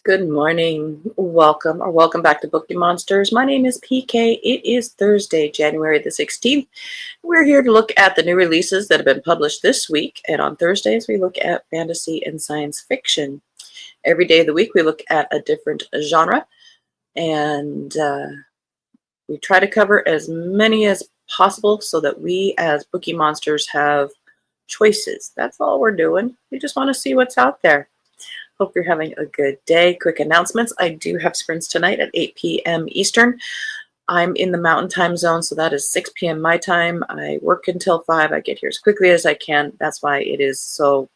Good morning. Welcome back to Bookeemonsters. My name is PK. It is Thursday, January the 16th. We're here to look at the new releases that have been published this week. And on Thursdays, we look at fantasy and science fiction. Every day of the week, we look at a different genre. And we try to cover as many as possible so that we as Bookeemonsters have choices. That's all we're doing. We just want to see what's out there. Hope you're having a good day. Quick announcements. I do have sprints tonight at 8 p.m. Eastern. I'm in the Mountain Time Zone, so that is 6 p.m. my time. I work until 5. I get here as quickly as I can. That's why it is so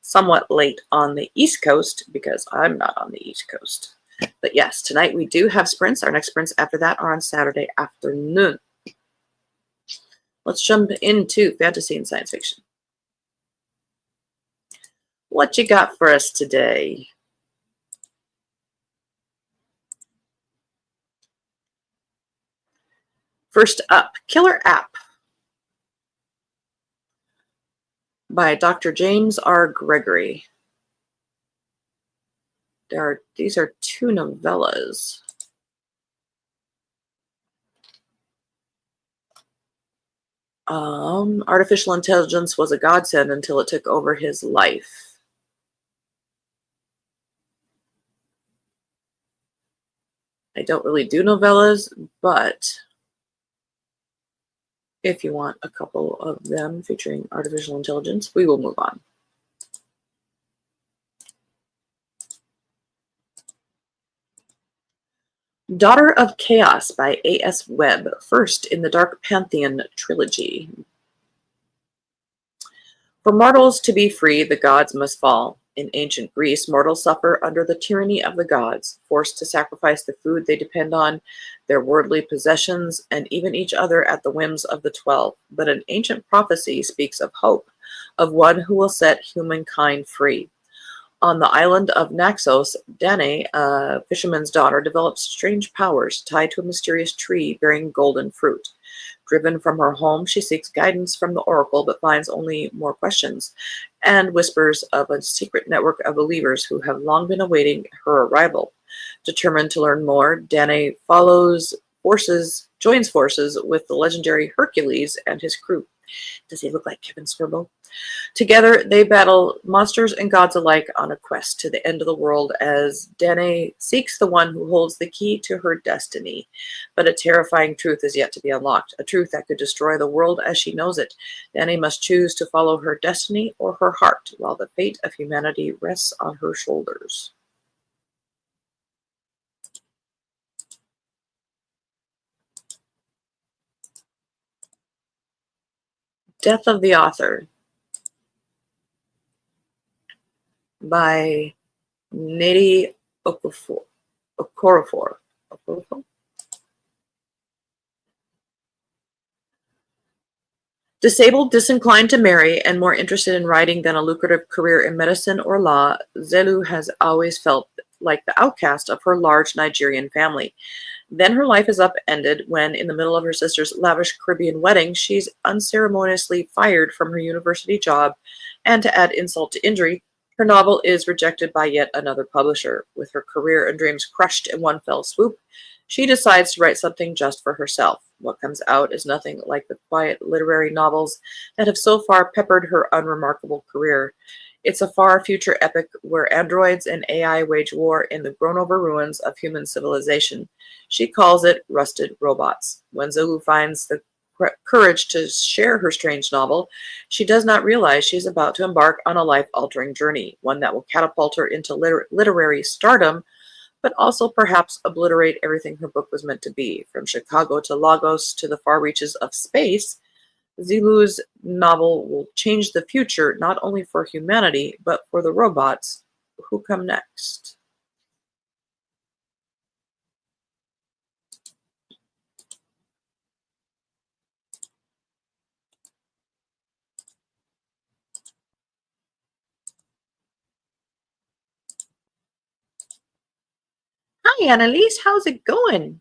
somewhat late on the East Coast, because I'm not on the East Coast. But yes, tonight we do have sprints. Our next sprints after that are on Saturday afternoon. Let's jump into fantasy and science fiction. What you got for us today? First up, Killer App by Dr. James R. Gregory. These are two novellas. Artificial intelligence was a godsend until it took over his life. I don't really do novellas, but if you want a couple of them featuring artificial intelligence, we will move on. Daughter of Chaos by A.S. Webb, first in the Dark Pantheon trilogy. For mortals to be free, the gods must fall. In ancient Greece, mortals suffer under the tyranny of the gods, forced to sacrifice the food they depend on, their worldly possessions, and even each other at the whims of the 12. But an ancient prophecy speaks of hope, of one who will set humankind free. On the island of Naxos, Danae, a fisherman's daughter, develops strange powers tied to a mysterious tree bearing golden fruit. Driven from her home, she seeks guidance from the oracle, but finds only more questions and whispers of a secret network of believers who have long been awaiting her arrival. Determined to learn more, Danae joins forces with the legendary Hercules and his crew. Does he look like Kevin Sorbo? Together, they battle monsters and gods alike on a quest to the end of the world as Danae seeks the one who holds the key to her destiny. But a terrifying truth is yet to be unlocked, a truth that could destroy the world as she knows it. Danae must choose to follow her destiny or her heart, while the fate of humanity rests on her shoulders. Death of the Author by Nnedi Okorafor. Disabled, disinclined to marry, and more interested in writing than a lucrative career in medicine or law, Zelu has always felt like the outcast of her large Nigerian family. Then her life is upended when, in the middle of her sister's lavish Caribbean wedding, she's unceremoniously fired from her university job, and to add insult to injury, her novel is rejected by yet another publisher. With her career and dreams crushed in one fell swoop, she decides to write something just for herself. What comes out is nothing like the quiet literary novels that have so far peppered her unremarkable career. It's a far future epic where androids and AI wage war in the grown-over ruins of human civilization. She calls it Rusted Robots. When Zulu finds the courage to share her strange novel, she does not realize she's about to embark on a life-altering journey, one that will catapult her into literary stardom, but also perhaps obliterate everything her book was meant to be. From Chicago to Lagos to the far reaches of space, Zilu's novel will change the future not only for humanity, but for the robots who come next. Hi, Annalise. How's it going?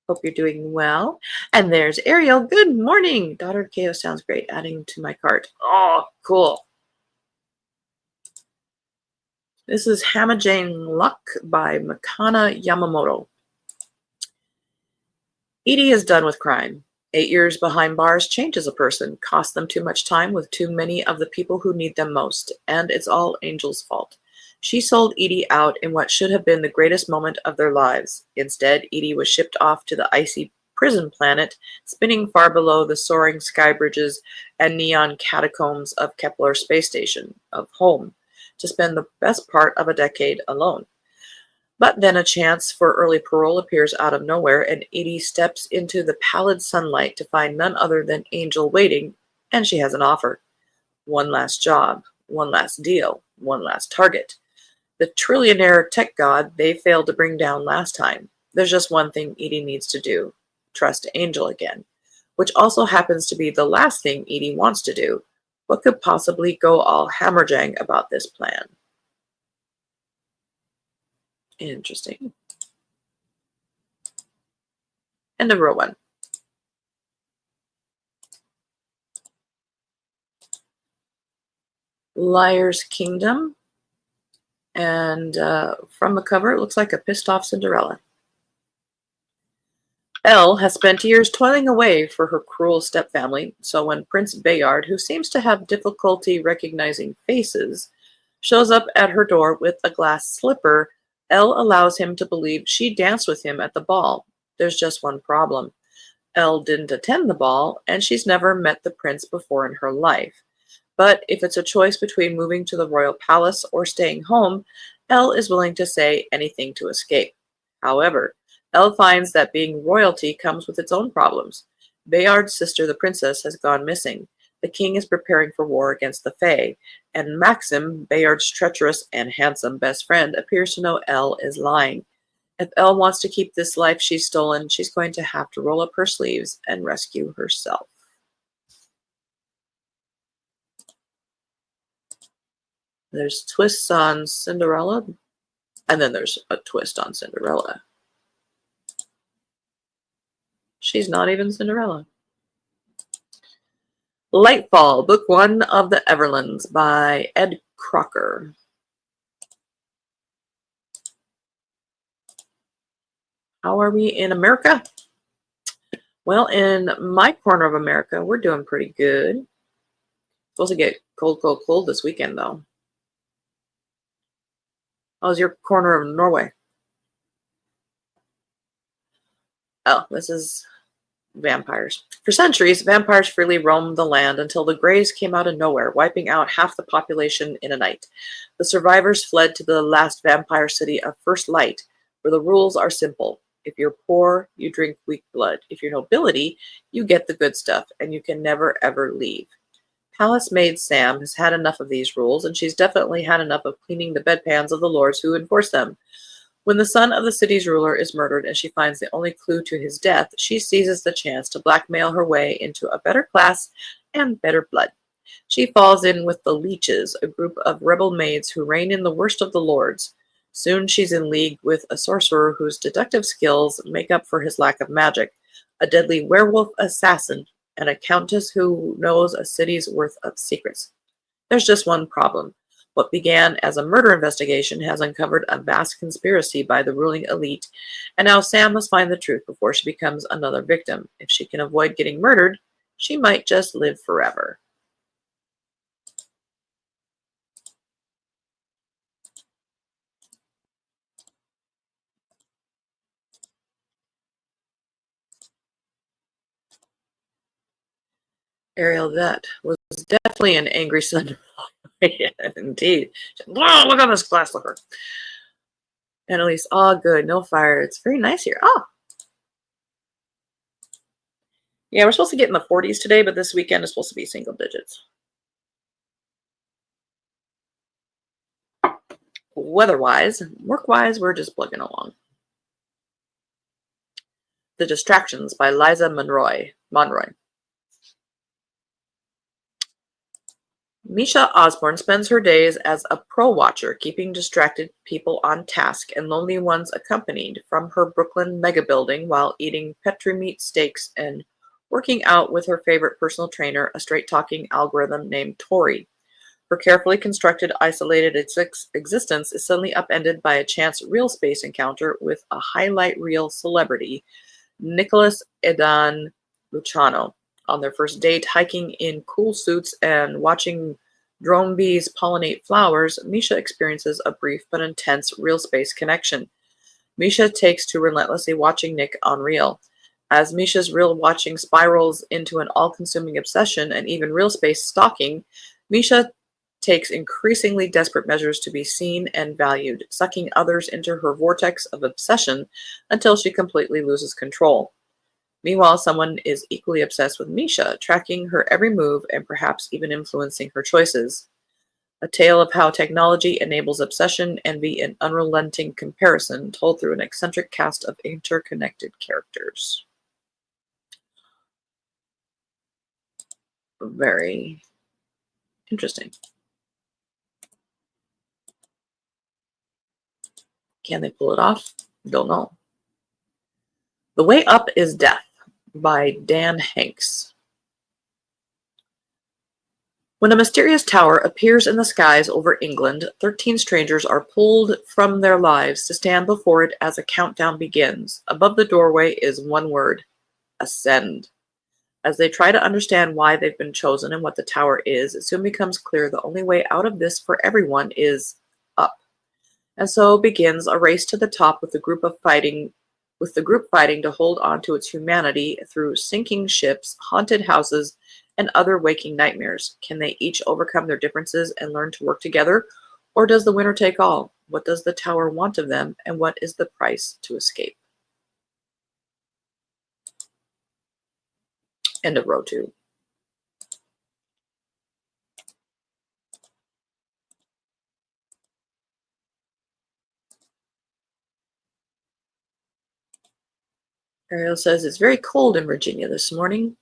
Hope you're doing well. And there's Ariel. Good morning. Daughter of Chaos sounds great. Adding to my cart. Oh, cool. This is Hamajane Luck by Makana Yamamoto. Edie is done with crime. 8 years behind bars changes a person, costs them too much time with too many of the people who need them most, and it's all Angel's fault. She sold Edie out in what should have been the greatest moment of their lives. Instead, Edie was shipped off to the icy prison planet, spinning far below the soaring sky bridges and neon catacombs of Kepler space station, of home, to spend the best part of a decade alone. But then a chance for early parole appears out of nowhere, and Edie steps into the pallid sunlight to find none other than Angel waiting, and she has an offer. One last job, one last deal, one last target. The trillionaire tech god they failed to bring down last time. There's just one thing Edie needs to do: trust Angel again, which also happens to be the last thing Edie wants to do. What could possibly go all hammerjang about this plan? Interesting. End of row one. Liar's Kingdom. And from the cover, it looks like a pissed off Cinderella. Elle has spent years toiling away for her cruel stepfamily, so when Prince Bayard, who seems to have difficulty recognizing faces, shows up at her door with a glass slipper, Elle allows him to believe she danced with him at the ball. There's just one problem. Elle didn't attend the ball, and she's never met the prince before in her life. But if it's a choice between moving to the royal palace or staying home, Elle is willing to say anything to escape. However, Elle finds that being royalty comes with its own problems. Bayard's sister, the princess, has gone missing. The king is preparing for war against the Fae, and Maxim, Bayard's treacherous and handsome best friend, appears to know Elle is lying. If Elle wants to keep this life she's stolen, she's going to have to roll up her sleeves and rescue herself. There's twists on Cinderella, and then there's a twist on Cinderella. She's not even Cinderella. Lightfall, Book 1 of the Everlands by Ed Crocker. How are we in America? Well, in my corner of America, we're doing pretty good. Supposed to get cold, cold, cold this weekend, though. How's your corner of Norway? Oh, this is vampires. For centuries, vampires freely roamed the land until the Greys came out of nowhere, wiping out half the population in a night. The survivors fled to the last vampire city of First Light, where the rules are simple. If you're poor, you drink weak blood. If you're nobility, you get the good stuff, and you can never, ever leave. Palace maid Sam has had enough of these rules, and she's definitely had enough of cleaning the bedpans of the lords who enforce them. When the son of the city's ruler is murdered and she finds the only clue to his death, she seizes the chance to blackmail her way into a better class and better blood. She falls in with the Leeches, a group of rebel maids who reign in the worst of the lords. Soon she's in league with a sorcerer whose deductive skills make up for his lack of magic, a deadly werewolf assassin, and a countess who knows a city's worth of secrets. There's just one problem. What began as a murder investigation has uncovered a vast conspiracy by the ruling elite, and now Sam must find the truth before she becomes another victim. If she can avoid getting murdered, she might just live forever. Ariel, that was definitely an angry son. Yeah, indeed. Wow, look at this glass slipper. And at least, oh, good, no fire. It's very nice here. Oh, yeah, we're supposed to get in the 40s today, but this weekend is supposed to be single digits. Weather-wise, work-wise, we're just plugging along. The Distractions by Liza Monroy. Misha Osborne spends her days as a pro-watcher, keeping distracted people on task and lonely ones accompanied from her Brooklyn mega-building while eating petri meat steaks and working out with her favorite personal trainer, a straight-talking algorithm named Tori. Her carefully constructed, isolated existence is suddenly upended by a chance real space encounter with a highlight reel celebrity, Nicholas Edan Luciano. On their first date, hiking in cool suits and watching drone bees pollinate flowers, Misha experiences a brief but intense real space connection. Misha takes to relentlessly watching Nick on reel. As Misha's real watching spirals into an all-consuming obsession and even real space stalking, Misha takes increasingly desperate measures to be seen and valued, sucking others into her vortex of obsession until she completely loses control. Meanwhile, someone is equally obsessed with Misha, tracking her every move and perhaps even influencing her choices. A tale of how technology enables obsession, envy, and unrelenting comparison, told through an eccentric cast of interconnected characters. Very interesting. Can they pull it off? Don't know. The Way Up is Death by Dan Hanks. When a mysterious tower appears in the skies over England, 13 strangers are pulled from their lives to stand before it as a countdown begins. Above the doorway is one word: ascend. As they try to understand why they've been chosen and what the tower is, it soon becomes clear the only way out of this for everyone is up. And so begins a race to the top with the group fighting to hold on to its humanity through sinking ships, haunted houses, and other waking nightmares. Can they each overcome their differences and learn to work together? Or does the winner take all? What does the tower want of them, and what is the price to escape? End of row 2. Ariel says it's very cold in Virginia this morning.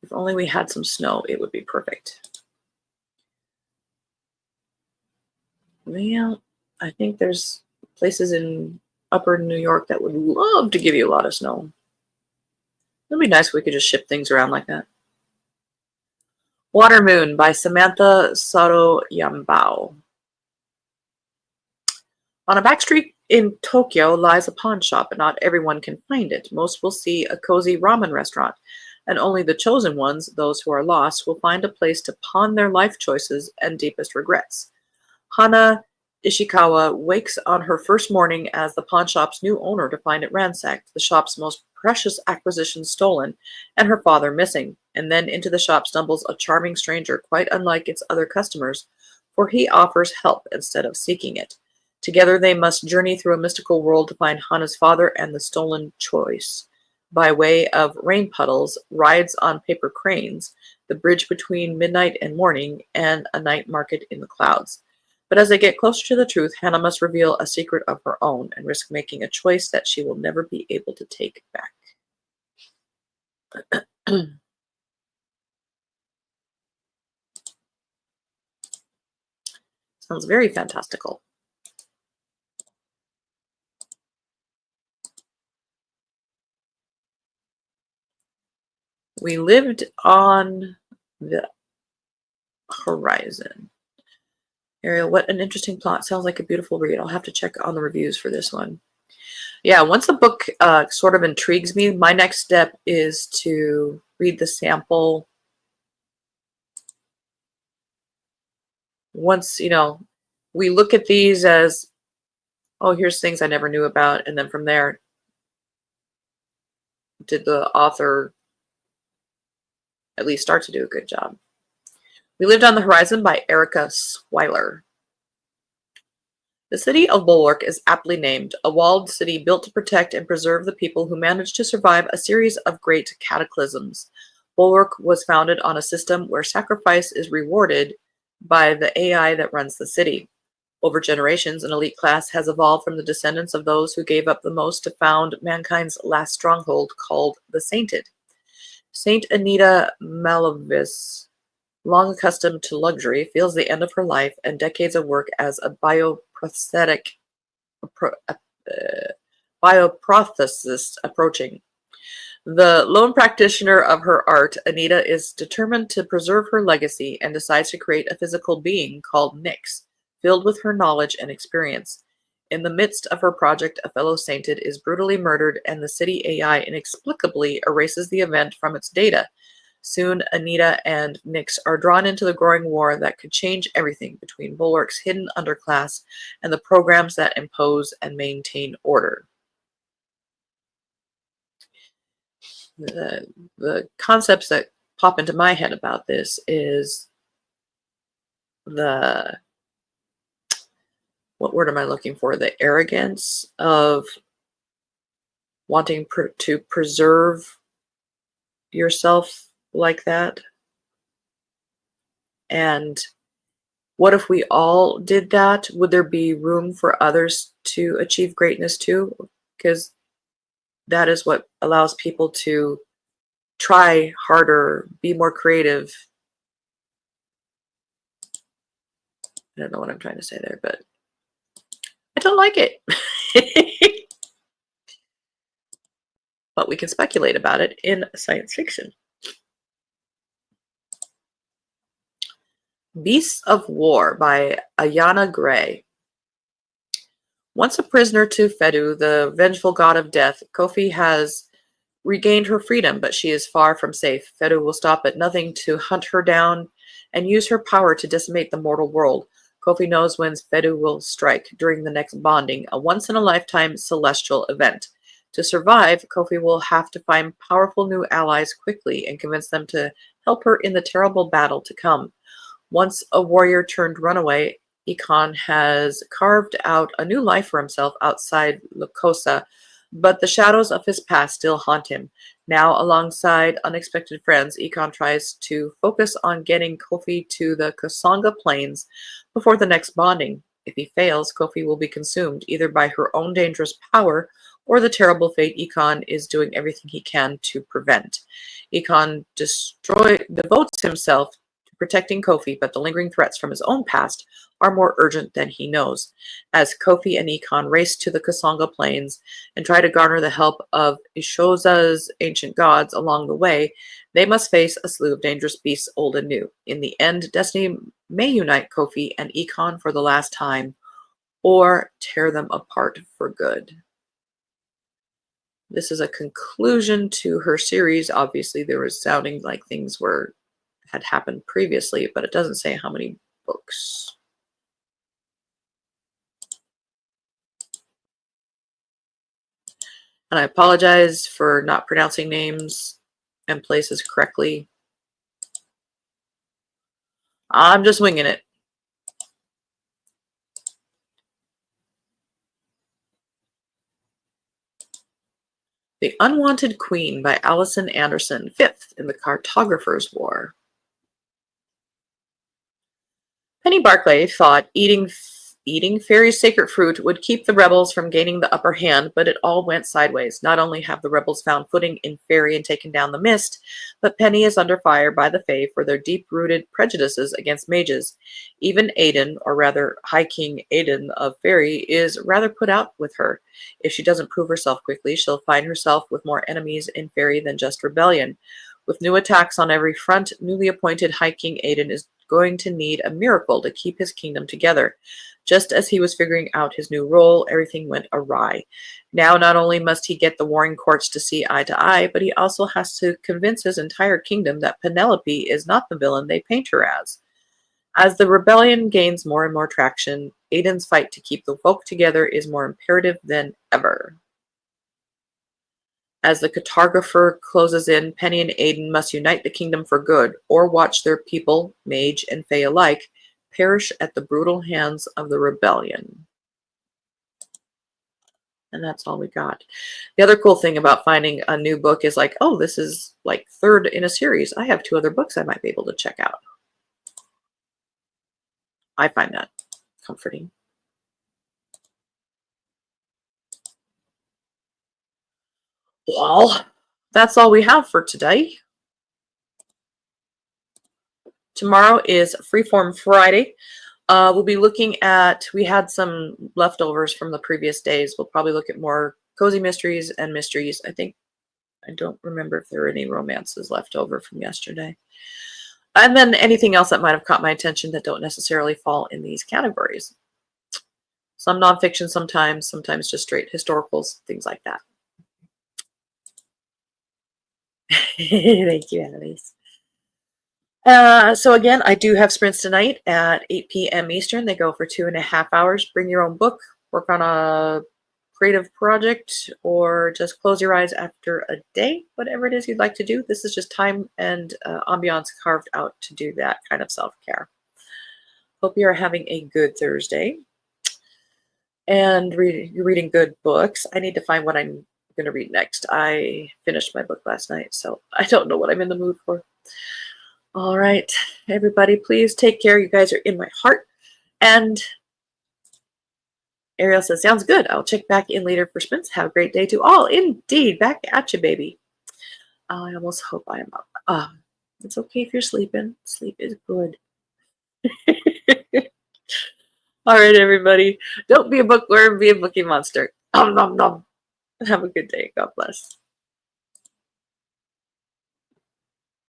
If only we had some snow, it would be perfect. Well, I think there's places in upper New York that would love to give you a lot of snow. It'd be nice if we could just ship things around like that. Water Moon by Samantha Sato-Yambao. On a back street in Tokyo lies a pawn shop, but not everyone can find it. Most will see a cozy ramen restaurant, and only the chosen ones, those who are lost, will find a place to pawn their life choices and deepest regrets. Hana Ishikawa wakes on her first morning as the pawn shop's new owner to find it ransacked, the shop's most precious acquisition stolen, and her father missing. And then into the shop stumbles a charming stranger, quite unlike its other customers, for he offers help instead of seeking it. Together they must journey through a mystical world to find Hana's father and the stolen choice. By way of rain puddles, rides on paper cranes, the bridge between midnight and morning, and a night market in the clouds. But as they get closer to the truth, Hannah must reveal a secret of her own and risk making a choice that she will never be able to take back. Sounds very fantastical. We lived on the horizon. Ariel, what an interesting plot. Sounds like a beautiful read. I'll have to check on the reviews for this one. Yeah, once a book sort of intrigues me, my next step is to read the sample. Once, we look at these as, oh, here's things I never knew about. And then from there, did the author at least start to do a good job? We Lived on the Horizon by Erica Swiler. The city of Bulwark is aptly named, a walled city built to protect and preserve the people who managed to survive a series of great cataclysms. Bulwark was founded on a system where sacrifice is rewarded by the AI that runs the city. Over generations, an elite class has evolved from the descendants of those who gave up the most to found mankind's last stronghold, called the Sainted. Saint Anita Malavis, long accustomed to luxury, feels the end of her life and decades of work as a bioprosthesist approaching. The lone practitioner of her art, Anita is determined to preserve her legacy and decides to create a physical being called Nyx, filled with her knowledge and experience. In the midst of her project, a fellow sainted is brutally murdered, and the city AI inexplicably erases the event from its data. Soon, Anita and Nyx are drawn into the growing war that could change everything between Bulwark's hidden underclass and the programs that impose and maintain order. The concepts that pop into my head about this is the, what word am I looking for? The arrogance of wanting to preserve yourself like that. And what if we all did that? Would there be room for others to achieve greatness too? Because that is what allows people to try harder, be more creative. I don't know what I'm trying to say there, but I don't like it. But we can speculate about it in science fiction. Beasts of War by Ayana Gray. Once a prisoner to Fedu, the vengeful god of death, Kofi has regained her freedom, but she is far from safe. Fedu will stop at nothing to hunt her down and use her power to decimate the mortal world. Kofi knows when Fedu will strike during the next bonding, a once-in-a-lifetime celestial event. To survive, Kofi will have to find powerful new allies quickly and convince them to help her in the terrible battle to come. Once a warrior turned runaway, Ikon has carved out a new life for himself outside Lukosa, but the shadows of his past still haunt him. Now, alongside unexpected friends, Ikon tries to focus on getting Kofi to the Kasonga Plains before the next bonding. If he fails, Kofi will be consumed, either by her own dangerous power or the terrible fate Ikon is doing everything he can to prevent. Ikon devotes himself to protecting Kofi, but the lingering threats from his own past are more urgent than he knows. As Kofi and Ikon race to the Kasonga Plains and try to garner the help of Ishoza's ancient gods along the way, they must face a slew of dangerous beasts, old and new. In the end, destiny may unite Kofi and Ikon for the last time, or tear them apart for good. This is a conclusion to her series. Obviously, there was sounding like things had happened previously, but it doesn't say how many books. And I apologize for not pronouncing names and places correctly. I'm just winging it. The Unwanted Queen by Allison Anderson, 5th in the Cartographer's War. Penny Barclay thought eating Fairy's sacred fruit would keep the rebels from gaining the upper hand, but it all went sideways. Not only have the rebels found footing in Fairy and taken down the mist, but Penny is under fire by the Fae for their deep-rooted prejudices against mages. Even Aiden, or rather High King Aiden of Fairy, is rather put out with her. If she doesn't prove herself quickly, she'll find herself with more enemies in Fairy than just rebellion. With new attacks on every front, newly appointed High King Aiden is going to need a miracle to keep his kingdom together. Just as he was figuring out his new role, everything went awry. Now not only must he get the warring courts to see eye to eye, but he also has to convince his entire kingdom that Penelope is not the villain they paint her as. As the rebellion gains more and more traction, Aiden's fight to keep the folk together is more imperative than ever. As the cartographer closes in, Penny and Aiden must unite the kingdom for good, or watch their people, mage and fae alike, perish at the brutal hands of the rebellion. And that's all we got. The other cool thing about finding a new book is like, oh, this is like 3rd in a series. I have 2 other books I might be able to check out. I find that comforting. Well, that's all we have for today. Tomorrow is Freeform Friday. We'll be looking at, we had some leftovers from the previous days. We'll probably look at more cozy mysteries and mysteries. I think I don't remember if there were any romances left over from yesterday. And then anything else that might have caught my attention that don't necessarily fall in these categories. Some nonfiction sometimes just straight historicals, things like that. Thank you, Annalise. So again, I do have sprints tonight at 8 p.m. Eastern. They go for 2.5 hours. Bring your own book, work on a creative project, or just close your eyes after a day, whatever it is you'd like to do. This is just time and ambiance carved out to do that kind of self-care. Hope you are having a good Thursday and you're reading good books. I need to find what I'm going to read next. I finished my book last night, so I don't know what I'm in the mood for. All right, everybody, please take care. You guys are in my heart. And Ariel says, sounds good. I'll check back in later for sprints. Have a great day to all. Indeed, back at you, baby. I almost hope I am up. It's okay if you're sleeping. Sleep is good. All right, everybody. Don't be a bookworm, be a bookie monster. Nom, nom, nom. Have a good day. God bless.